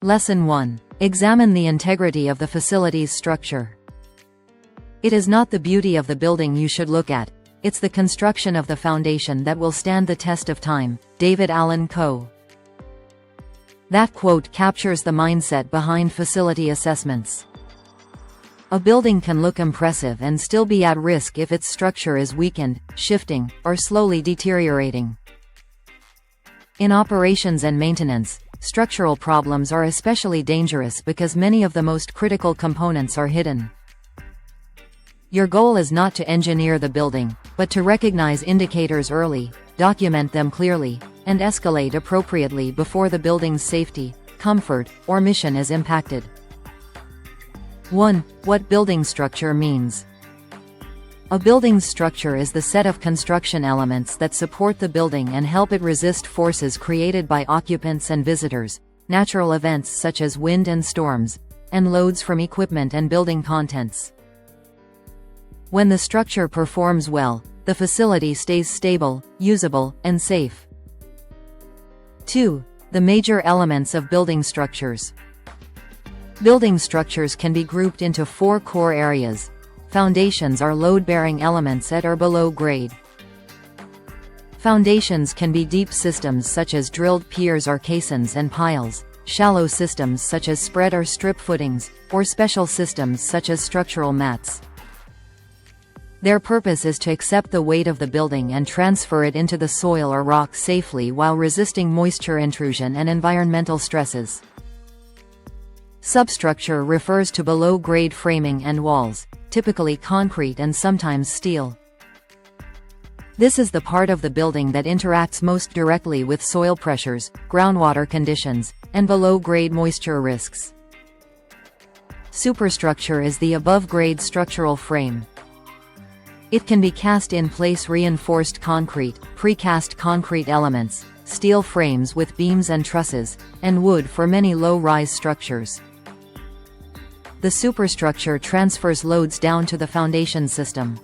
Lesson 1. Examine the integrity of the facility's structure. It is not the beauty of the building you should look at, it's the construction of the foundation that will stand the test of time. David Allen Coe. That quote captures the mindset behind facility assessments. A building can look impressive and still be at risk if its structure is weakened, shifting, or slowly deteriorating. In operations and maintenance, structural problems are especially dangerous because many of the most critical components are hidden. Your goal is not to engineer the building, but to recognize indicators early, document them clearly, and escalate appropriately before the building's safety, comfort, or mission is impacted. 1. What building structure means. A building's structure is the set of construction elements that support the building and help it resist forces created by occupants and visitors, natural events such as wind and storms, and loads from equipment and building contents. When the structure performs well, the facility stays stable, usable, and safe. 2. The major elements of building structures. Building structures can be grouped into 4 core areas. Foundations are load-bearing elements at or below grade. Foundations can be deep systems such as drilled piers or caissons and piles, shallow systems such as spread or strip footings, or special systems such as structural mats. Their purpose is to accept the weight of the building and transfer it into the soil or rock safely while resisting moisture intrusion and environmental stresses. Substructure refers to below-grade framing and walls, typically concrete and sometimes steel. This is the part of the building that interacts most directly with soil pressures, groundwater conditions, and below-grade moisture risks. Superstructure is the above-grade structural frame. It can be cast-in-place reinforced concrete, precast concrete elements, steel frames with beams and trusses, and wood for many low-rise structures. The superstructure transfers loads down to the foundation system.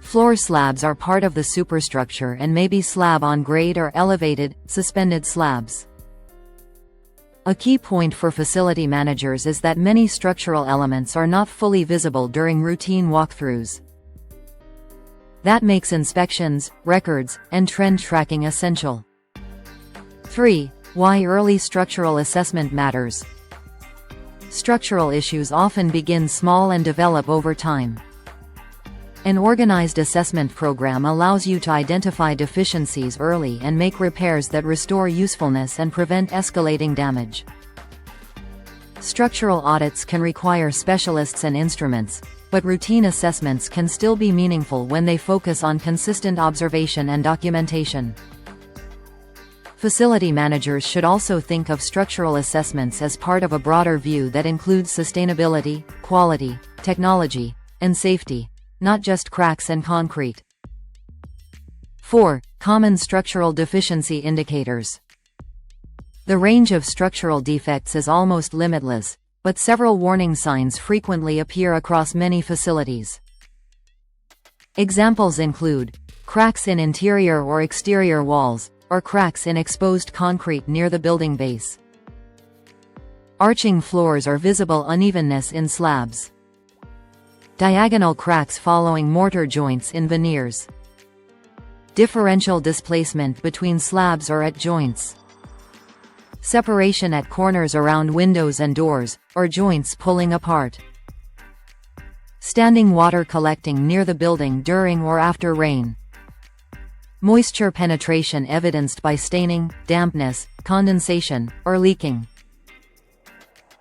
Floor slabs are part of the superstructure and may be slab-on-grade or elevated, suspended slabs. A key point for facility managers is that many structural elements are not fully visible during routine walkthroughs. That makes inspections, records, and trend tracking essential. 3. Why early structural assessment matters. Structural issues often begin small and develop over time. An organized assessment program allows you to identify deficiencies early and make repairs that restore usefulness and prevent escalating damage. Structural audits can require specialists and instruments, but routine assessments can still be meaningful when they focus on consistent observation and documentation. Facility managers should also think of structural assessments as part of a broader view that includes sustainability, quality, technology, and safety, not just cracks and concrete. 4. Common structural deficiency indicators. The range of structural defects is almost limitless, but several warning signs frequently appear across many facilities. Examples include cracks in interior or exterior walls, or cracks in exposed concrete near the building base. Arching floors or visible unevenness in slabs. Diagonal cracks following mortar joints in veneers. Differential displacement between slabs or at joints. Separation at corners around windows and doors, or joints pulling apart. Standing water collecting near the building during or after rain. Moisture penetration evidenced by staining, dampness, condensation, or leaking.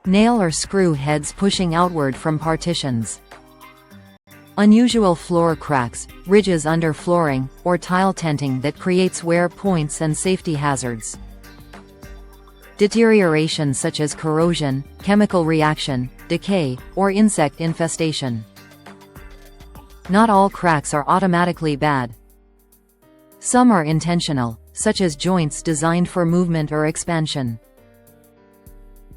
Nail or screw heads pushing outward from partitions. Unusual floor cracks, ridges under flooring, or tile tenting that creates wear points and safety hazards. Deterioration such as corrosion, chemical reaction, decay, or insect infestation. Not all cracks are automatically bad. Some are intentional, such as joints designed for movement or expansion.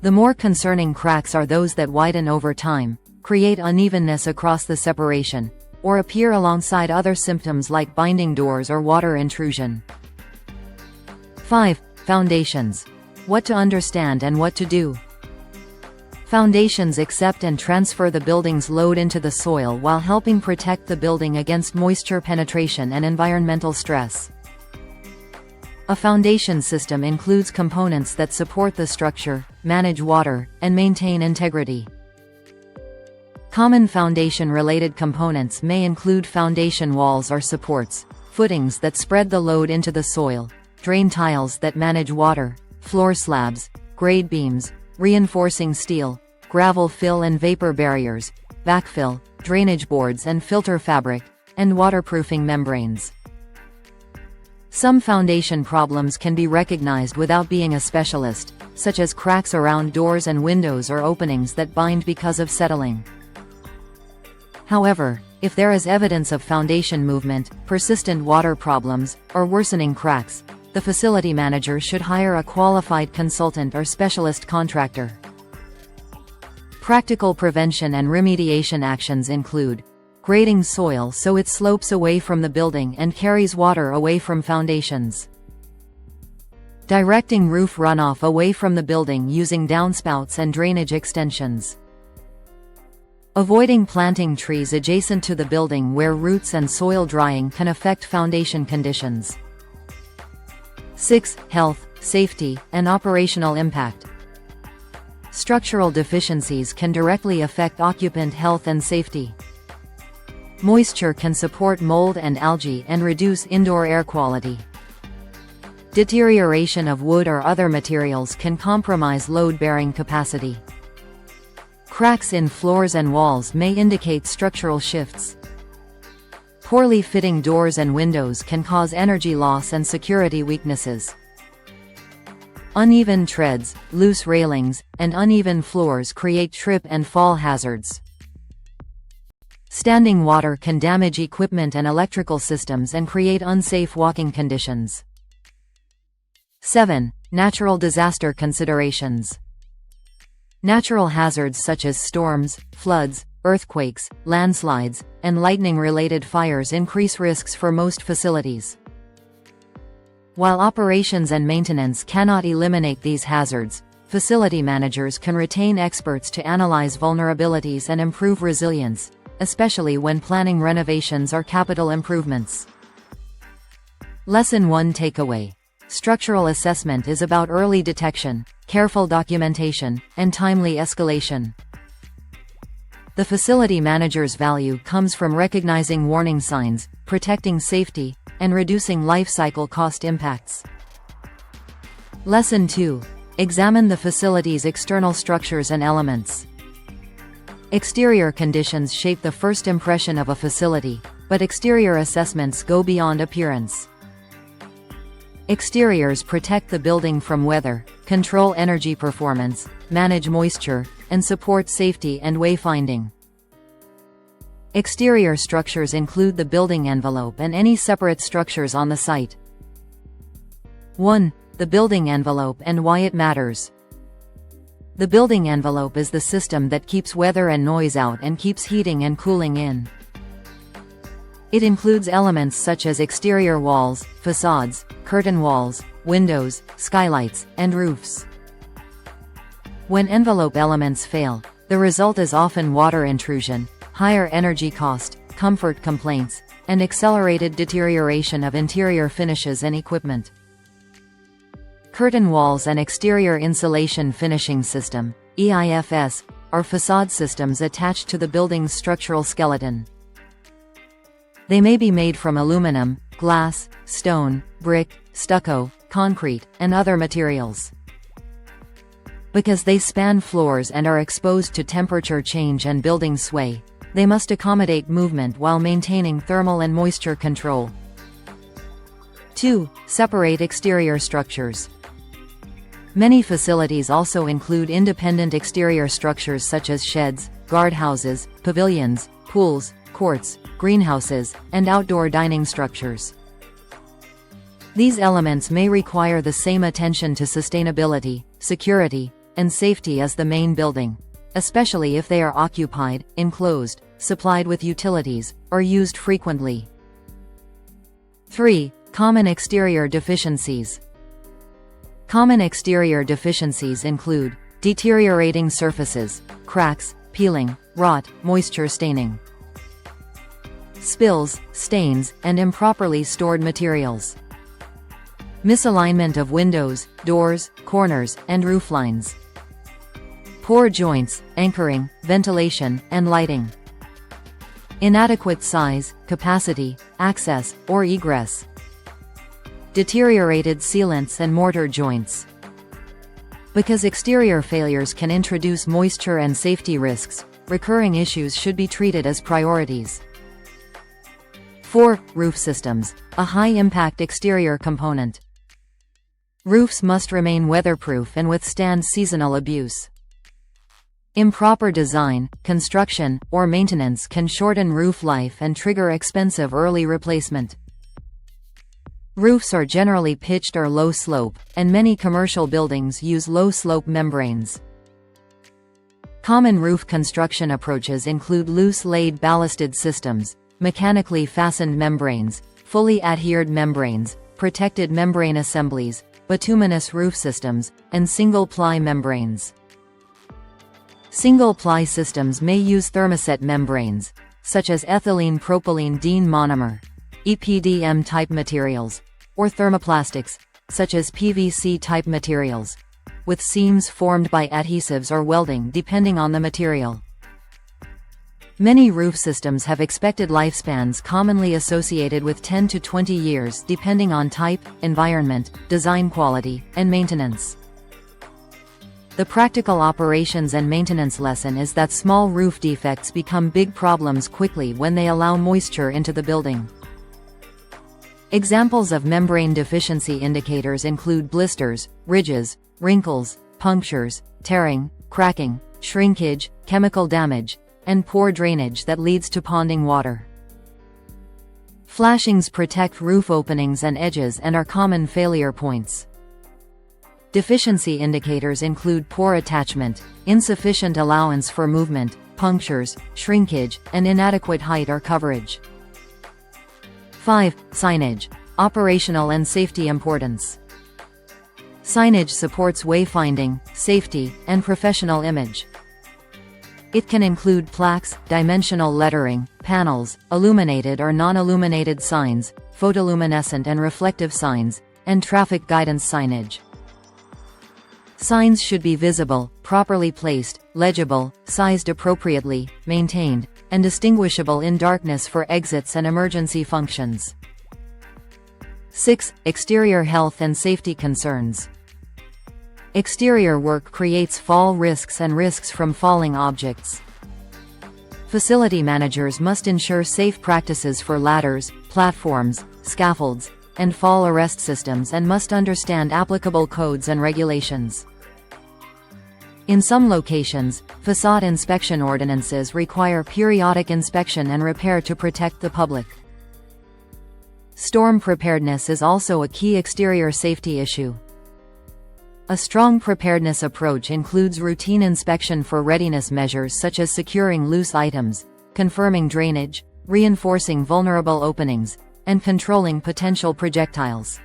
The more concerning cracks are those that widen over time, create unevenness across the separation, or appear alongside other symptoms like binding doors or water intrusion. 5. Foundations. What to understand and what to do. Foundations accept and transfer the building's load into the soil while helping protect the building against moisture penetration and environmental stress. A foundation system includes components that support the structure, manage water, and maintain integrity. Common foundation-related components may include foundation walls or supports, footings that spread the load into the soil, drain tiles that manage water, floor slabs, grade beams, reinforcing steel, gravel fill and vapor barriers, backfill, drainage boards and filter fabric, and waterproofing membranes. Some foundation problems can be recognized without being a specialist, such as cracks around doors and windows or openings that bind because of settling. However, if there is evidence of foundation movement, persistent water problems, or worsening cracks, the facility manager should hire a qualified consultant or specialist contractor. Practical prevention and remediation actions include grading soil so it slopes away from the building and carries water away from foundations. Directing roof runoff away from the building using downspouts and drainage extensions. Avoiding planting trees adjacent to the building where roots and soil drying can affect foundation conditions. 6. Health, safety, and operational impact. Structural deficiencies can directly affect occupant health and safety. Moisture can support mold and algae and reduce indoor air quality. Deterioration of wood or other materials can compromise load-bearing capacity. Cracks in floors and walls may indicate structural shifts. Poorly fitting doors and windows can cause energy loss and security weaknesses. Uneven treads, loose railings, and uneven floors create trip and fall hazards. Standing water can damage equipment and electrical systems and create unsafe walking conditions. 7. Natural disaster considerations. Natural hazards such as storms, floods, earthquakes, landslides, and lightning-related fires increase risks for most facilities. While operations and maintenance cannot eliminate these hazards, facility managers can retain experts to analyze vulnerabilities and improve resilience, especially when planning renovations or capital improvements. Lesson 1 takeaway. Structural assessment is about early detection, careful documentation, and timely escalation. The facility manager's value comes from recognizing warning signs, protecting safety, and reducing life cycle cost impacts. Lesson 2. Examine the facility's external structures and elements. Exterior conditions shape the first impression of a facility, but exterior assessments go beyond appearance. Exteriors protect the building from weather, control energy performance, manage moisture, and support safety and wayfinding. Exterior structures include the building envelope and any separate structures on the site. 1. The building envelope and why it matters. The building envelope is the system that keeps weather and noise out and keeps heating and cooling in. It includes elements such as exterior walls, facades, curtain walls, windows, skylights, and roofs. When envelope elements fail, the result is often water intrusion, higher energy cost, comfort complaints, and accelerated deterioration of interior finishes and equipment. Curtain walls and exterior insulation finishing system, EIFS, are facade systems attached to the building's structural skeleton. They may be made from aluminum, glass, stone, brick, stucco, concrete, and other materials. Because they span floors and are exposed to temperature change and building sway, they must accommodate movement while maintaining thermal and moisture control. 2. Separate exterior structures. Many facilities also include independent exterior structures such as sheds, guardhouses, pavilions, pools, courts, greenhouses, and outdoor dining structures. These elements may require the same attention to sustainability, security, and safety as the main building, especially if they are occupied, enclosed, supplied with utilities, or used frequently. 3. Common exterior deficiencies. Common exterior deficiencies include deteriorating surfaces, cracks, peeling, rot, moisture staining, spills, stains, and improperly stored materials. Misalignment of windows, doors, corners, and rooflines. Poor joints, anchoring, ventilation, and lighting. Inadequate size, capacity, access, or egress. Deteriorated sealants and mortar joints. Because exterior failures can introduce moisture and safety risks, recurring issues should be treated as priorities. 4. Roof systems, a high-impact exterior component. Roofs must remain weatherproof and withstand seasonal abuse. Improper design, construction, or maintenance can shorten roof life and trigger expensive early replacement. Roofs are generally pitched or low-slope, and many commercial buildings use low-slope membranes. Common roof construction approaches include loose-laid ballasted systems, mechanically fastened membranes, fully adhered membranes, protected membrane assemblies, bituminous roof systems, and single-ply membranes. Single-ply systems may use thermoset membranes, such as ethylene-propylene-diene monomer, EPDM-type materials, or thermoplastics, such as PVC-type materials, with seams formed by adhesives or welding depending on the material. Many roof systems have expected lifespans commonly associated with 10 to 20 years depending on type, environment, design quality, and maintenance. The practical operations and maintenance lesson is that small roof defects become big problems quickly when they allow moisture into the building. Examples of membrane deficiency indicators include blisters, ridges, wrinkles, punctures, tearing, cracking, shrinkage, chemical damage, and poor drainage that leads to ponding water. Flashings protect roof openings and edges and are common failure points. Deficiency indicators include poor attachment, insufficient allowance for movement, punctures, shrinkage, and inadequate height or coverage. 5. Signage. Operational and safety importance. Signage supports wayfinding, safety, and professional image. It can include plaques, dimensional lettering, panels, illuminated or non-illuminated signs, photoluminescent and reflective signs, and traffic guidance signage. Signs should be visible, properly placed, legible, sized appropriately, maintained, and distinguishable in darkness for exits and emergency functions. 6. Exterior health and safety concerns. Exterior work creates fall risks and risks from falling objects. Facility managers must ensure safe practices for ladders, platforms, scaffolds, and fall arrest systems and must understand applicable codes and regulations. In some locations, facade inspection ordinances require periodic inspection and repair to protect the public. Storm preparedness is also a key exterior safety issue. A strong preparedness approach includes routine inspection for readiness measures such as securing loose items, confirming drainage, reinforcing vulnerable openings, and controlling potential projectiles.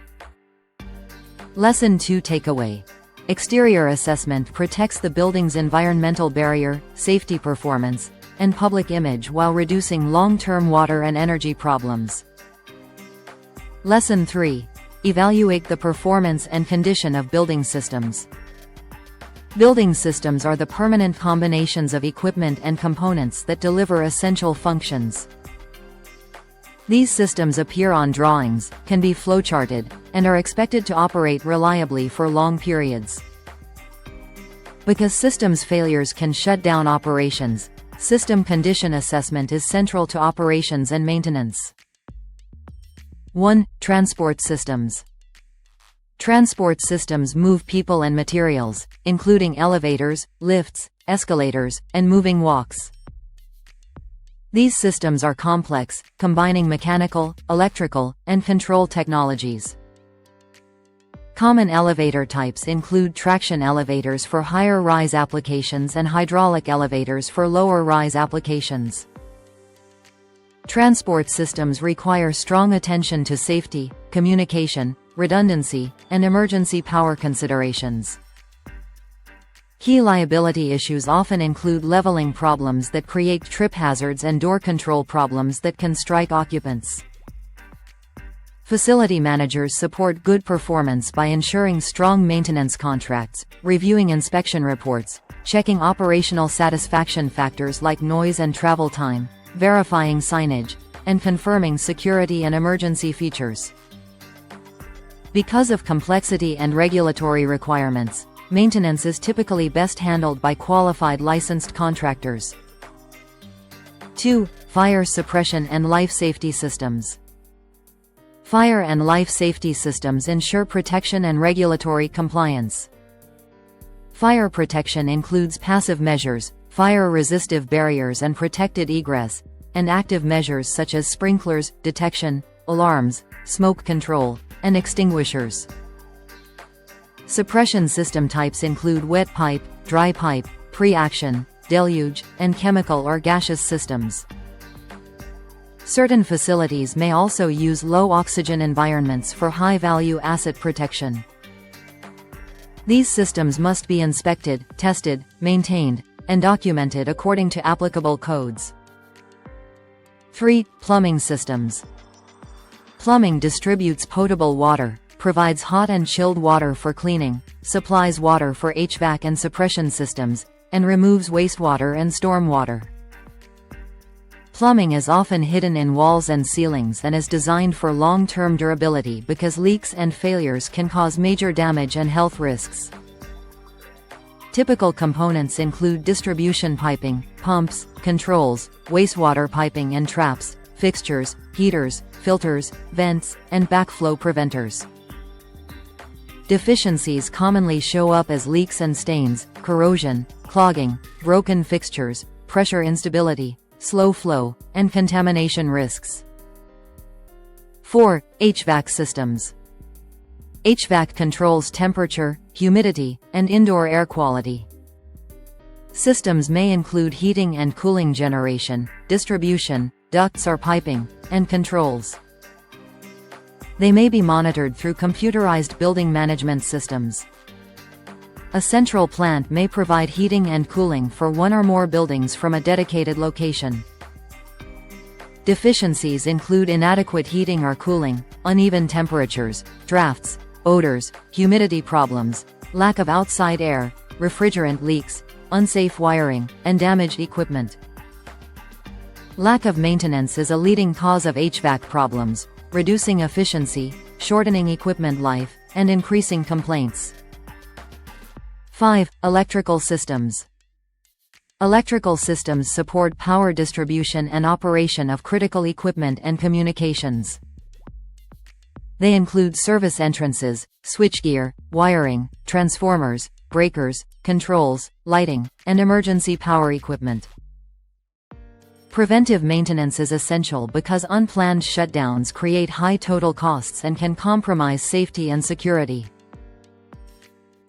Lesson 2 Takeaway. Exterior assessment protects the building's environmental barrier, safety performance, and public image while reducing long-term water and energy problems. Lesson 3. Evaluate the performance and condition of building systems. Building systems are the permanent combinations of equipment and components that deliver essential functions. These systems appear on drawings, can be flowcharted, and are expected to operate reliably for long periods. Because systems failures can shut down operations, system condition assessment is central to operations and maintenance. 1. Transport systems. Transport systems move people and materials, including elevators, lifts, escalators, and moving walks. These systems are complex, combining mechanical, electrical, and control technologies. Common elevator types include traction elevators for higher rise applications and hydraulic elevators for lower rise applications. Transport systems require strong attention to safety, communication, redundancy, and emergency power considerations. Key liability issues often include leveling problems that create trip hazards and door control problems that can strike occupants. Facility managers support good performance by ensuring strong maintenance contracts, reviewing inspection reports, checking operational satisfaction factors like noise and travel time, verifying signage, and confirming security and emergency features. Because of complexity and regulatory requirements, maintenance is typically best handled by qualified licensed contractors. 2. Fire suppression and life safety systems. Fire and life safety systems ensure protection and regulatory compliance. Fire protection includes passive measures, fire-resistive barriers and protected egress, and active measures such as sprinklers, detection, alarms, smoke control, and extinguishers. Suppression system types include wet pipe, dry pipe, pre-action, deluge, and chemical or gaseous systems. Certain facilities may also use low-oxygen environments for high-value asset protection. These systems must be inspected, tested, maintained, and documented according to applicable codes. 3. Plumbing systems. Plumbing distributes potable water, provides hot and chilled water for cleaning, supplies water for HVAC and suppression systems, and removes wastewater and stormwater. Plumbing is often hidden in walls and ceilings and is designed for long-term durability because leaks and failures can cause major damage and health risks. Typical components include distribution piping, pumps, controls, wastewater piping and traps, fixtures, heaters, filters, vents, and backflow preventers. Deficiencies commonly show up as leaks and stains, corrosion, clogging, broken fixtures, pressure instability, slow flow, and contamination risks. 4. HVAC systems. HVAC controls temperature, humidity, and indoor air quality. Systems may include heating and cooling generation, distribution, ducts or piping, and controls. They may be monitored through computerized building management systems. A central plant may provide heating and cooling for one or more buildings from a dedicated location. Deficiencies include inadequate heating or cooling, uneven temperatures, drafts, odors, humidity problems, lack of outside air, refrigerant leaks, unsafe wiring, and damaged equipment. Lack of maintenance is a leading cause of HVAC problems, reducing efficiency, shortening equipment life, and increasing complaints. 5. Electrical systems. Electrical systems support power distribution and operation of critical equipment and communications. They include service entrances, switchgear, wiring, transformers, breakers, controls, lighting, and emergency power equipment. Preventive maintenance is essential because unplanned shutdowns create high total costs and can compromise safety and security.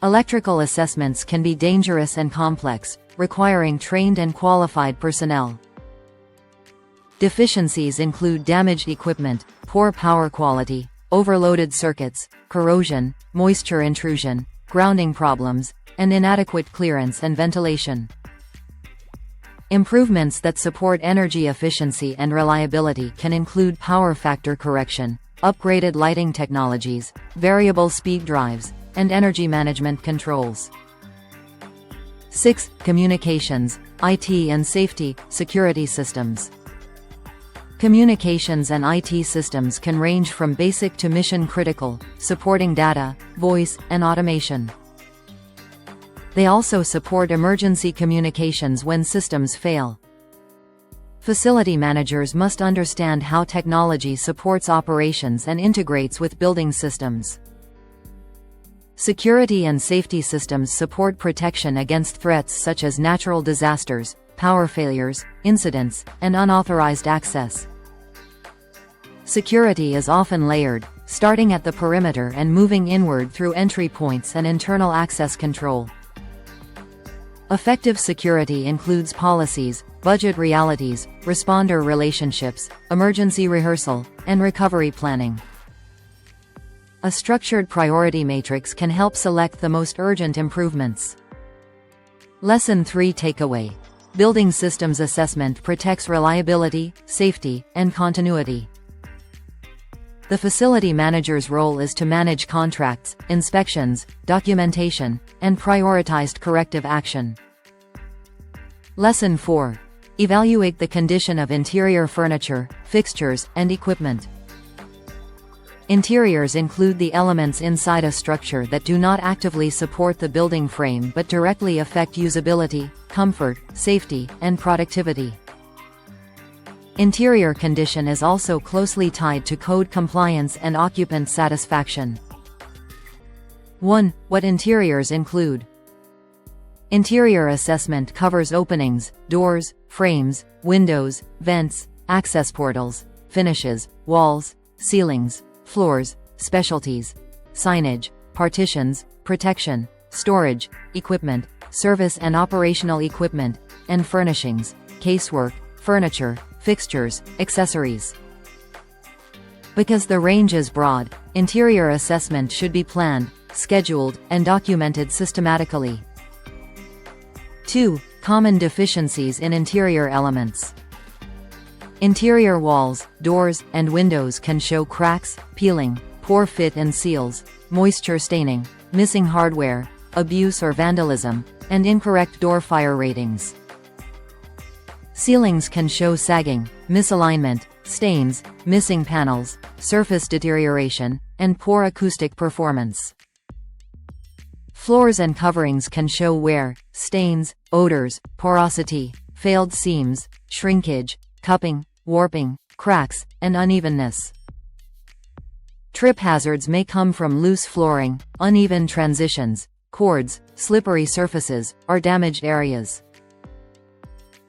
Electrical assessments can be dangerous and complex, requiring trained and qualified personnel. Deficiencies include damaged equipment, poor power quality, overloaded circuits, corrosion, moisture intrusion, grounding problems, and inadequate clearance and ventilation. Improvements that support energy efficiency and reliability can include power factor correction, upgraded lighting technologies, variable speed drives, and energy management controls. 6. Communications, IT and safety, security systems. Communications and IT systems can range from basic to mission-critical, supporting data, voice, and automation. They also support emergency communications when systems fail. Facility managers must understand how technology supports operations and integrates with building systems. Security and safety systems support protection against threats such as natural disasters, power failures, incidents, and unauthorized access. Security is often layered, starting at the perimeter and moving inward through entry points and internal access control. Effective security includes policies, budget realities, responder relationships, emergency rehearsal, and recovery planning. A structured priority matrix can help select the most urgent improvements. Lesson 3 Takeaway. Building systems assessment protects reliability, safety, and continuity. The facility manager's role is to manage contracts, inspections, documentation, and prioritized corrective action. Lesson 4. Evaluate the condition of interior furniture, fixtures, and equipment. Interiors include the elements inside a structure that do not actively support the building frame but directly affect usability, comfort, safety, and productivity. Interior condition is also closely tied to code compliance and occupant satisfaction. 1. What interiors include? Interior assessment covers openings, doors, frames, windows, vents, access portals, finishes, walls, ceilings, floors, specialties, signage, partitions, protection, storage, equipment, service and operational equipment, and furnishings, casework, furniture, fixtures, accessories. Because the range is broad, interior assessment should be planned, scheduled, and documented systematically. 2. Common deficiencies in interior elements. Interior walls, doors, and windows can show cracks, peeling, poor fit and seals, moisture staining, missing hardware, abuse or vandalism, and incorrect door fire ratings. Ceilings can show sagging, misalignment, stains, missing panels, surface deterioration, and poor acoustic performance. Floors and coverings can show wear, stains, odors, porosity, failed seams, shrinkage, cupping, warping, cracks, and unevenness. Trip hazards may come from loose flooring, uneven transitions, cords, slippery surfaces, or damaged areas.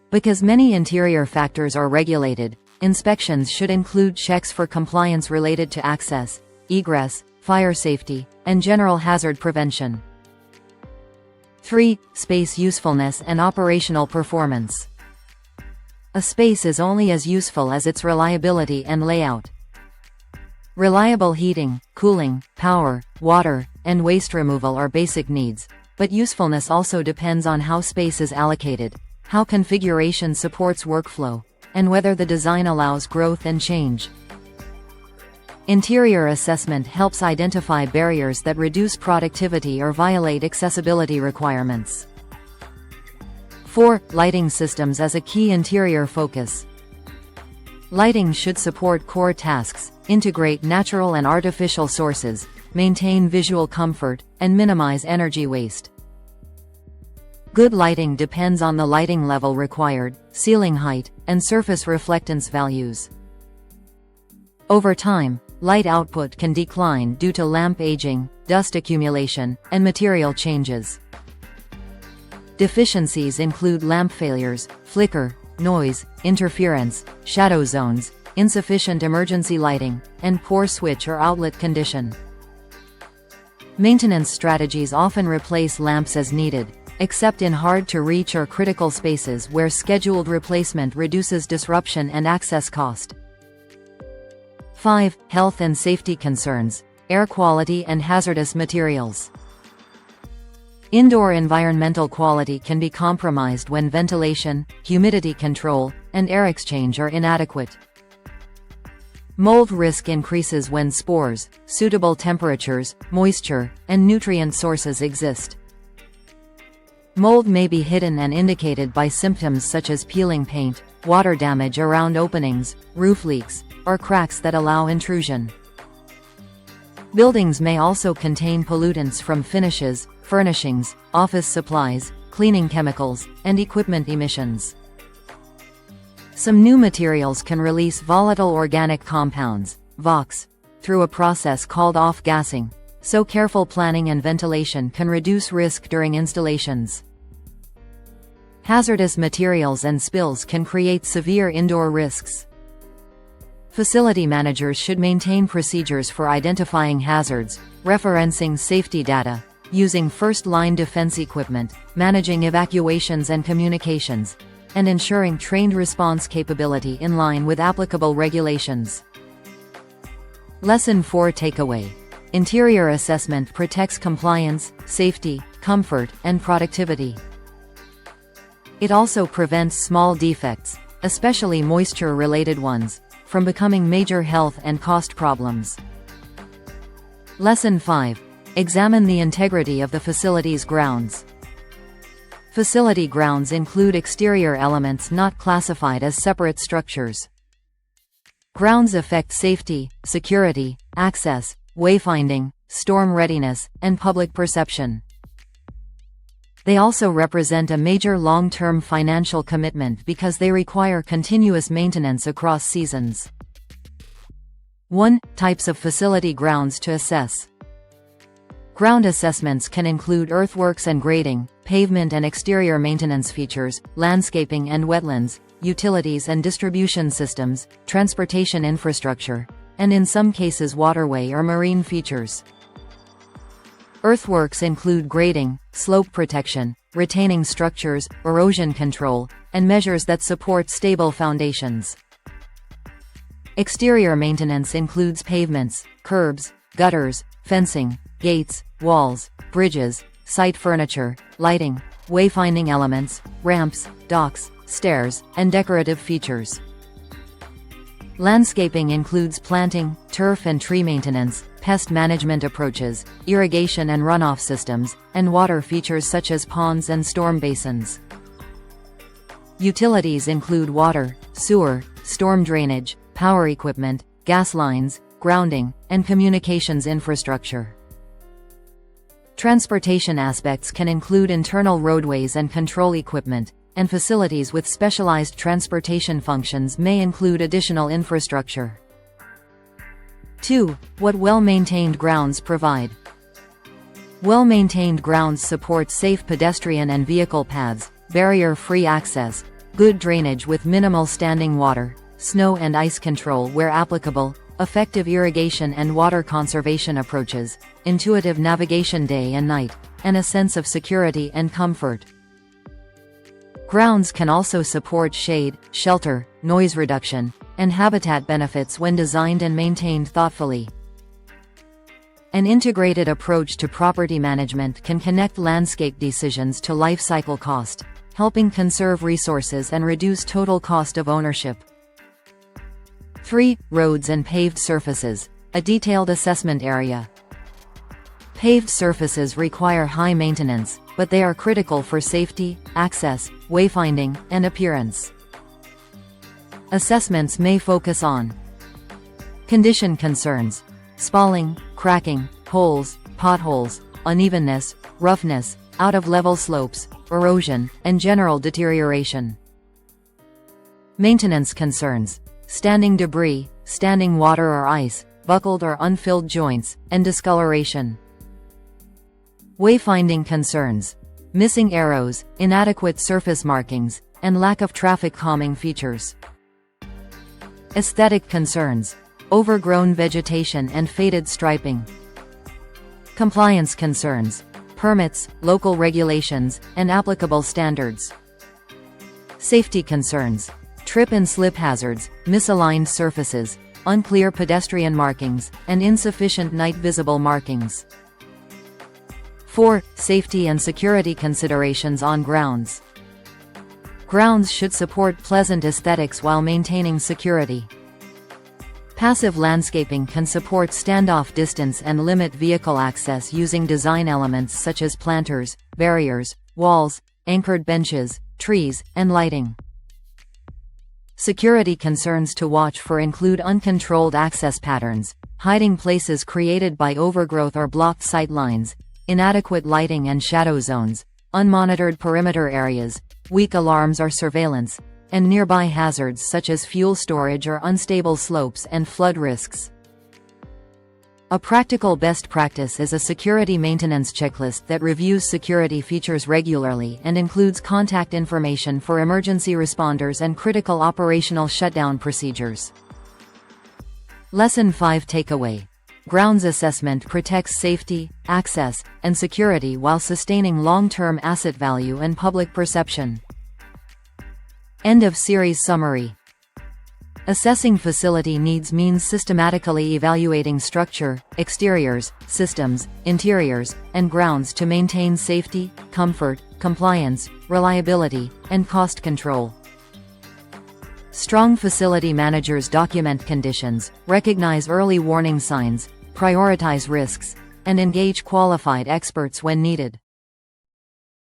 Because many interior factors are regulated, inspections should include checks for compliance related to access, egress, fire safety, and general hazard prevention. 3. Space usefulness and operational performance. A space is only as useful as its reliability and layout. Reliable heating, cooling, power, water, and waste removal are basic needs, but usefulness also depends on how space is allocated, how configuration supports workflow, and whether the design allows growth and change. Interior assessment helps identify barriers that reduce productivity or violate accessibility requirements. 4. Lighting systems as a key interior focus. Lighting should support core tasks, integrate natural and artificial sources, maintain visual comfort, and minimize energy waste. Good lighting depends on the lighting level required, ceiling height, and surface reflectance values. Over time, light output can decline due to lamp aging, dust accumulation, and material changes. Deficiencies include lamp failures, flicker, noise, interference, shadow zones, insufficient emergency lighting, and poor switch or outlet condition. Maintenance strategies often replace lamps as needed, except in hard-to-reach or critical spaces where scheduled replacement reduces disruption and access cost. 5. Health and safety concerns, air quality and hazardous materials. Indoor environmental quality can be compromised when ventilation, humidity control, and air exchange are inadequate. Mold risk increases when spores, suitable temperatures, moisture, and nutrient sources exist. Mold may be hidden and indicated by symptoms such as peeling paint, water damage around openings, roof leaks, or cracks that allow intrusion. Buildings may also contain pollutants from finishes, furnishings, office supplies, cleaning chemicals, and equipment emissions. Some new materials can release volatile organic compounds, VOCs, through a process called off-gassing, so careful planning and ventilation can reduce risk during installations. Hazardous materials and spills can create severe indoor risks. Facility managers should maintain procedures for identifying hazards, referencing safety data, using first-line defense equipment, managing evacuations and communications, and ensuring trained response capability in line with applicable regulations. Lesson 4 Takeaway. Interior assessment protects compliance, safety, comfort, and productivity. It also prevents small defects, especially moisture-related ones, from becoming major health and cost problems. Lesson 5. Examine the integrity of the facility's grounds. Facility grounds include exterior elements not classified as separate structures. Grounds affect safety, security, access, wayfinding, storm readiness, and public perception. They also represent a major long-term financial commitment because they require continuous maintenance across seasons. 1. Types of facility grounds to assess. Ground assessments can include earthworks and grading, pavement and exterior maintenance features, landscaping and wetlands, utilities and distribution systems, transportation infrastructure, and in some cases waterway or marine features. Earthworks include grading, slope protection, retaining structures, erosion control, and measures that support stable foundations. Exterior maintenance includes pavements, curbs, gutters, fencing, gates, walls, bridges, site furniture, lighting, wayfinding elements, ramps, docks, stairs, and decorative features. Landscaping includes planting, turf and tree maintenance, pest management approaches, irrigation and runoff systems, and water features such as ponds and storm basins. Utilities include water, sewer, storm drainage, power equipment, gas lines, grounding, and communications infrastructure. Transportation aspects can include internal roadways and control equipment, and facilities with specialized transportation functions may include additional infrastructure. 2. What well-maintained grounds provide. Well-maintained grounds support safe pedestrian and vehicle paths, barrier-free access, good drainage with minimal standing water, snow and ice control where applicable, effective irrigation and water conservation approaches, intuitive navigation day and night, and a sense of security and comfort. Grounds can also support shade, shelter, noise reduction, and habitat benefits when designed and maintained thoughtfully. An integrated approach to property management can connect landscape decisions to life cycle cost, helping conserve resources and reduce total cost of ownership. 3. Roads and paved surfaces, a detailed assessment area. Paved surfaces require high maintenance, but they are critical for safety, access, wayfinding, and appearance. Assessments may focus on condition concerns, spalling, cracking, holes, potholes, unevenness, roughness, out-of-level slopes, erosion, and general deterioration. Maintenance concerns, standing debris, standing water or ice, buckled or unfilled joints, and discoloration. Wayfinding concerns, missing arrows, inadequate surface markings, and lack of traffic calming features. Aesthetic concerns, overgrown vegetation and faded striping. Compliance concerns, permits, local regulations, and applicable standards. Safety concerns, trip and slip hazards, misaligned surfaces, unclear pedestrian markings, and insufficient night visible markings. 4. Safety and security considerations on grounds. Grounds should support pleasant aesthetics while maintaining security. Passive landscaping can support standoff distance and limit vehicle access using design elements such as planters, barriers, walls, anchored benches, trees, and lighting. Security concerns to watch for include uncontrolled access patterns, hiding places created by overgrowth or blocked sight lines, inadequate lighting and shadow zones, unmonitored perimeter areas, weak alarms or surveillance, and nearby hazards such as fuel storage or unstable slopes and flood risks. A practical best practice is a security maintenance checklist that reviews security features regularly and includes contact information for emergency responders and critical operational shutdown procedures. Lesson 5 Takeaway. Grounds assessment protects safety, access, and security while sustaining long-term asset value and public perception. End of series summary. Assessing facility needs means systematically evaluating structure, exteriors, systems, interiors, and grounds to maintain safety, comfort, compliance, reliability, and cost control. Strong facility managers document conditions, recognize early warning signs, prioritize risks, and engage qualified experts when needed.